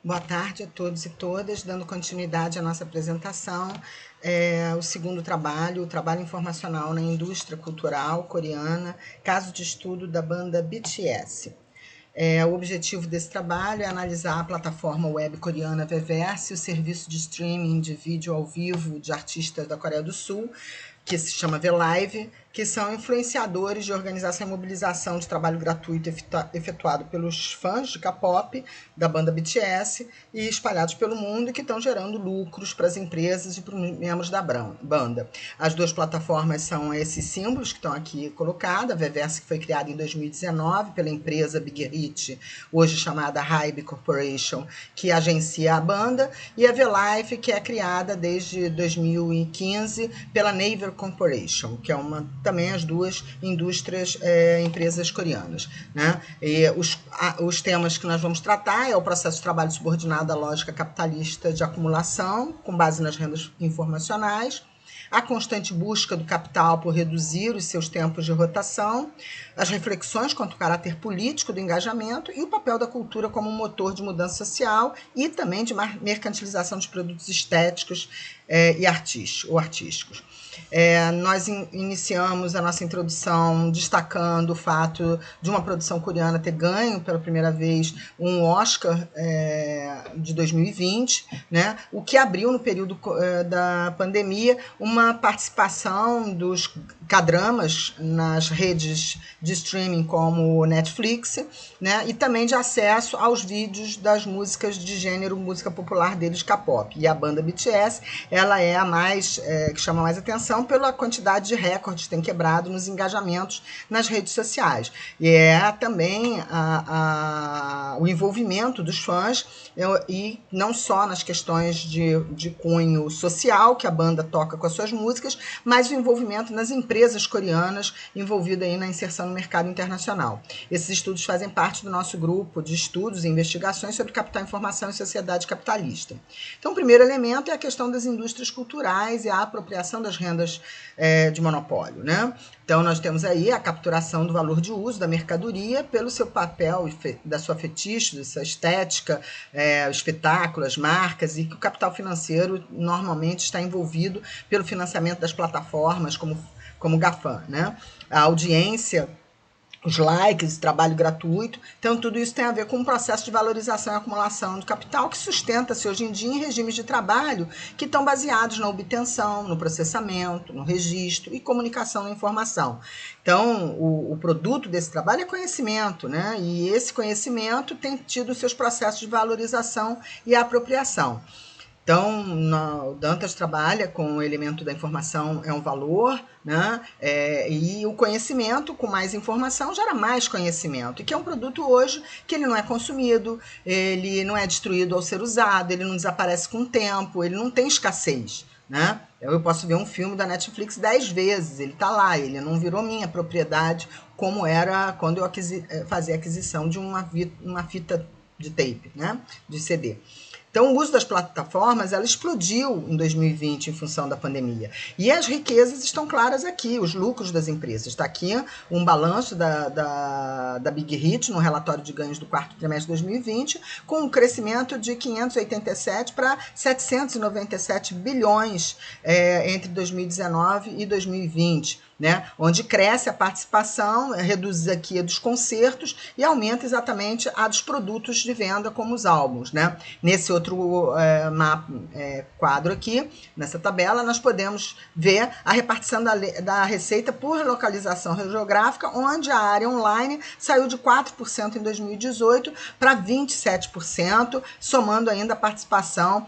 Boa tarde a todos e todas, dando continuidade à nossa apresentação, o segundo trabalho, o trabalho informacional na indústria cultural coreana, caso de estudo da banda BTS. O objetivo desse trabalho é analisar a plataforma web coreana Weverse, o serviço de streaming de vídeo ao vivo de artistas da Coreia do Sul, que se chama VLive, que são influenciadores de organização e mobilização de trabalho gratuito efetuado pelos fãs de K-pop da banda BTS e espalhados pelo mundo, e que estão gerando lucros para as empresas e para os membros da banda. As duas plataformas são esses símbolos que estão aqui colocados. A Weverse, que foi criada em 2019 pela empresa Big Hit, hoje chamada Hybe Corporation, que agencia a banda, e a VLive, que é criada desde 2015 pela Naver Corporation, que é também as duas indústrias, empresas coreanas, né? E os temas que nós vamos tratar é o processo de trabalho subordinado à lógica capitalista de acumulação, com base nas rendas informacionais, a constante busca do capital por reduzir os seus tempos de rotação, as reflexões quanto ao caráter político do engajamento e o papel da cultura como motor de mudança social e também de mercantilização dos produtos estéticos e artísticos. Nós iniciamos a nossa introdução destacando o fato de uma produção coreana ter ganho pela primeira vez um Oscar de 2020, né? O que abriu no período da pandemia uma participação dos K-dramas nas redes de streaming como Netflix, né? E também de acesso aos vídeos das músicas de gênero, música popular deles, K-pop. E a banda BTS, ela é a mais que chama mais atenção pela quantidade de recordes que tem quebrado nos engajamentos nas redes sociais. E é também o envolvimento dos fãs, e não só nas questões de cunho social que a banda toca com as suas músicas, mas o envolvimento nas empresas coreanas envolvidas aí na inserção no mercado internacional. Esses estudos fazem parte do nosso grupo de estudos e investigações sobre capital, informação e sociedade capitalista. Então, o primeiro elemento é a questão das indústrias culturais e a apropriação das rendas de monopólio, né? Então, nós temos aí a capturação do valor de uso da mercadoria pelo seu papel, da sua fetiche, da sua estética, espetáculo, as marcas, e que o capital financeiro normalmente está envolvido pelo financiamento das plataformas como GAFAM, né? A audiência, os likes, o trabalho gratuito. Então, tudo isso tem a ver com um processo de valorização e acumulação do capital que sustenta-se hoje em dia em regimes de trabalho que estão baseados na obtenção, no processamento, no registro e comunicação da informação. Então, o produto desse trabalho é conhecimento, né? E esse conhecimento tem tido seus processos de valorização e apropriação. Então, o Dantas trabalha com o elemento da informação é um valor, né? E o conhecimento, com mais informação, gera mais conhecimento, e que é um produto hoje que ele não é consumido, ele não é destruído ao ser usado, ele não desaparece com o tempo, ele não tem escassez, né? Eu posso ver um filme da Netflix 10 vezes, ele está lá, ele não virou minha propriedade, como era quando eu fazia aquisição de uma fita de tape, né? De CD. Então, o uso das plataformas, ela explodiu em 2020 em função da pandemia. E as riquezas estão claras aqui, os lucros das empresas. Está aqui um balanço da Big Hit, no relatório de ganhos do quarto trimestre de 2020, com um crescimento de 587 para 797 bilhões entre 2019 e 2020. Né? Onde cresce a participação, reduz aqui a dos concertos e aumenta exatamente a dos produtos de venda, como os álbuns. Né? Nesse outro quadro aqui, nessa tabela, nós podemos ver a repartição da receita por localização geográfica, onde a área online saiu de 4% em 2018 para 27%, somando ainda a participação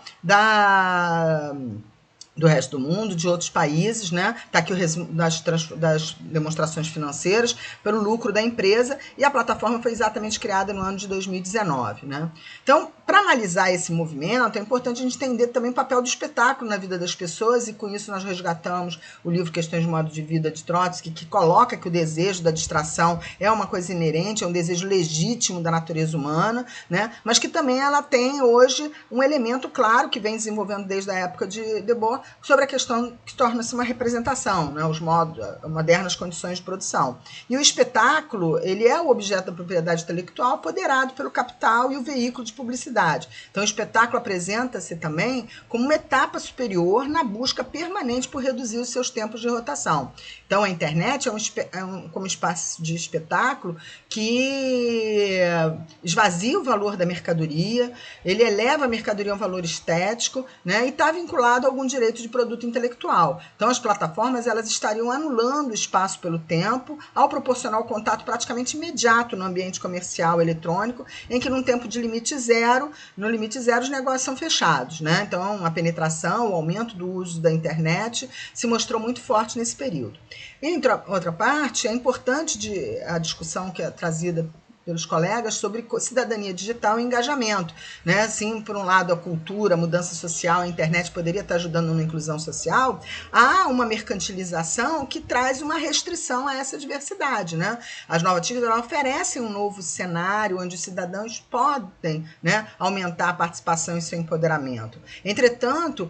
do resto do mundo, de outros países, né? Está aqui o resumo das demonstrações financeiras pelo lucro da empresa, e a plataforma foi exatamente criada no ano de 2019, né? Então, para analisar esse movimento, é importante a gente entender também o papel do espetáculo na vida das pessoas, e com isso nós resgatamos o livro Questões de Modo de Vida, de Trotsky, que coloca que o desejo da distração é uma coisa inerente, é um desejo legítimo da natureza humana, né? Mas que também ela tem hoje um elemento claro que vem desenvolvendo desde a época de Debord, sobre a questão que torna-se uma representação, né? Os modernas condições de produção. E o espetáculo, ele é o objeto da propriedade intelectual apoderado pelo capital e o veículo de publicidade diversidade. Então, o espetáculo apresenta-se também como uma etapa superior na busca permanente por reduzir os seus tempos de rotação. Então, a internet como espaço de espetáculo que esvazia o valor da mercadoria, ele eleva a mercadoria a um valor estético, né, e está vinculado a algum direito de produto intelectual. Então, as plataformas elas estariam anulando o espaço pelo tempo ao proporcionar o contato praticamente imediato no ambiente comercial eletrônico, em que num tempo de limite zero, no limite zero os negócios são fechados, né? Então, a penetração, o aumento do uso da internet se mostrou muito forte nesse período. Em outra parte, é importante a discussão que é trazida pelos colegas sobre cidadania digital e engajamento, né? Assim, por um lado, a cultura, a mudança social, a internet poderia estar ajudando na inclusão social, há uma mercantilização que traz uma restrição a essa diversidade, né? As novas TICs oferecem um novo cenário onde os cidadãos podem, né, aumentar a participação e seu empoderamento. Entretanto,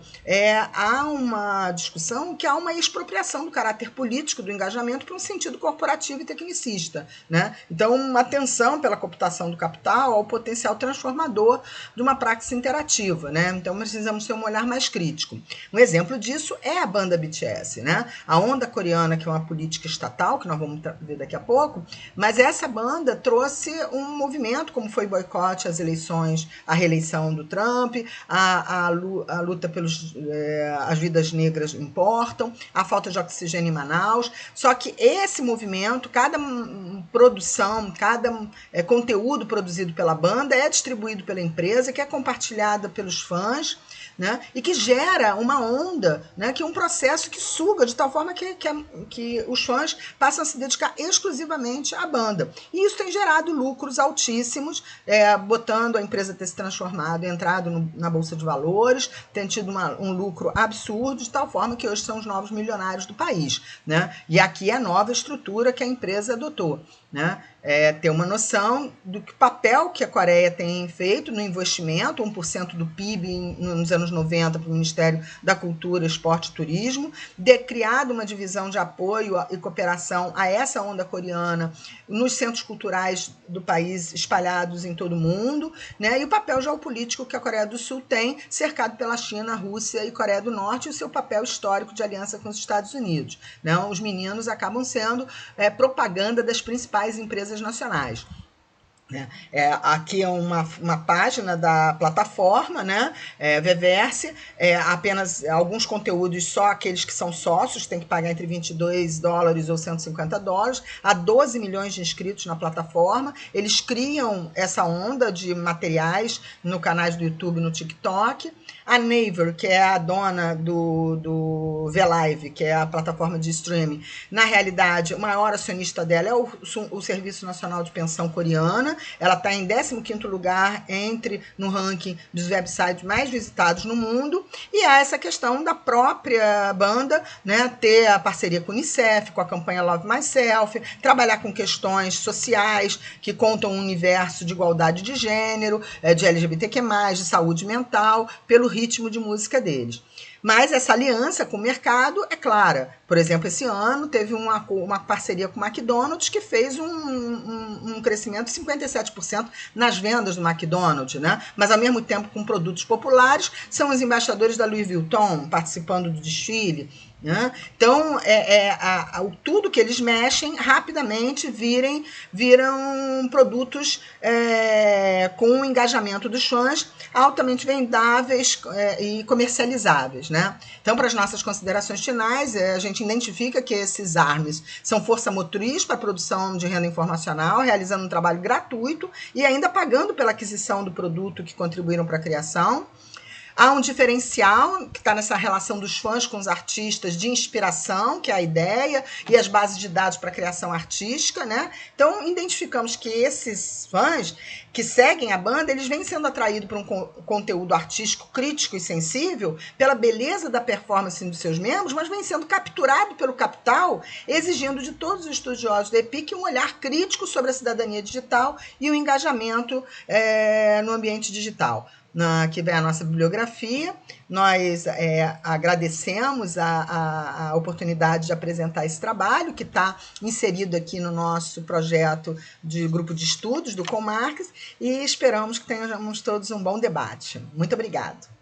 há uma discussão que há uma expropriação do caráter político do engajamento para um sentido corporativo e tecnicista, né? Então, uma tensão pela computação do capital ao potencial transformador de uma praxis interativa, né? Então, precisamos ter um olhar mais crítico. Um exemplo disso é a banda BTS, né? A onda coreana, que é uma política estatal, que nós vamos ver daqui a pouco, mas essa banda trouxe um movimento, como foi o boicote às eleições, a reeleição do Trump, a luta pelos as vidas negras importam, a falta de oxigênio em Manaus. Só que esse movimento, cada produção, cada conteúdo produzido pela banda é distribuído pela empresa, que é compartilhada pelos fãs, né, e que gera uma onda, né, que é um processo que suga de tal forma que os fãs passam a se dedicar exclusivamente à banda. E isso tem gerado lucros altíssimos, botando a empresa ter se transformado, entrado na Bolsa de Valores, tem tido um lucro absurdo, de tal forma que hoje são os novos milionários do país, né? E aqui é a nova estrutura que a empresa adotou, né? Ter uma noção do papel que a Coreia tem feito no investimento, 1% do PIB nos anos 90 para o Ministério da Cultura, Esporte e Turismo, criado uma divisão de apoio e cooperação a essa onda coreana nos centros culturais do país espalhados em todo o mundo, né? E o papel geopolítico que a Coreia do Sul tem, cercado pela China, Rússia e Coreia do Norte, e o seu papel histórico de aliança com os Estados Unidos, né? Os meninos acabam sendo propaganda das principais empresas nacionais. Aqui é uma página da plataforma, né? Veverse, apenas alguns conteúdos, só aqueles que são sócios, tem que pagar entre $22 ou $150, há 12 milhões de inscritos na plataforma, eles criam essa onda de materiais no canais do YouTube e no TikTok. A Naver, que é a dona do VLive, que é a plataforma de streaming, na realidade, o maior acionista dela é o Serviço Nacional de Pensão Coreana. Ela está em 15º lugar no ranking dos websites mais visitados no mundo. E há essa questão da própria banda, né, ter a parceria com o Unicef, com a campanha Love Myself, trabalhar com questões sociais que contam um universo de igualdade de gênero, de LGBTQ+, de saúde mental, pelo ritmo de música deles. Mas essa aliança com o mercado é clara. Por exemplo, esse ano teve uma parceria com o McDonald's que fez um crescimento de 57% nas vendas do McDonald's, né? Mas, ao mesmo tempo, com produtos populares, são os embaixadores da Louis Vuitton participando do desfile, né? Então, tudo que eles mexem, rapidamente viram produtos com o engajamento dos fãs, altamente vendáveis e comercializáveis, né? Então, para as nossas considerações finais, a gente identifica que esses ARMYs são força motriz para a produção de renda informacional, realizando um trabalho gratuito e ainda pagando pela aquisição do produto que contribuíram para a criação. Há um diferencial que está nessa relação dos fãs com os artistas de inspiração, que é a ideia, e as bases de dados para a criação artística, né? Então, identificamos que esses fãs que seguem a banda, eles vêm sendo atraídos por um conteúdo artístico crítico e sensível, pela beleza da performance dos seus membros, mas vêm sendo capturado pelo capital, exigindo de todos os estudiosos da EPIC um olhar crítico sobre a cidadania digital e o engajamento no ambiente digital. Aqui vem a nossa bibliografia, Nós agradecemos a oportunidade de apresentar esse trabalho, que está inserido aqui no nosso projeto de grupo de estudos do Comarques, e esperamos que tenhamos todos um bom debate. Muito obrigado.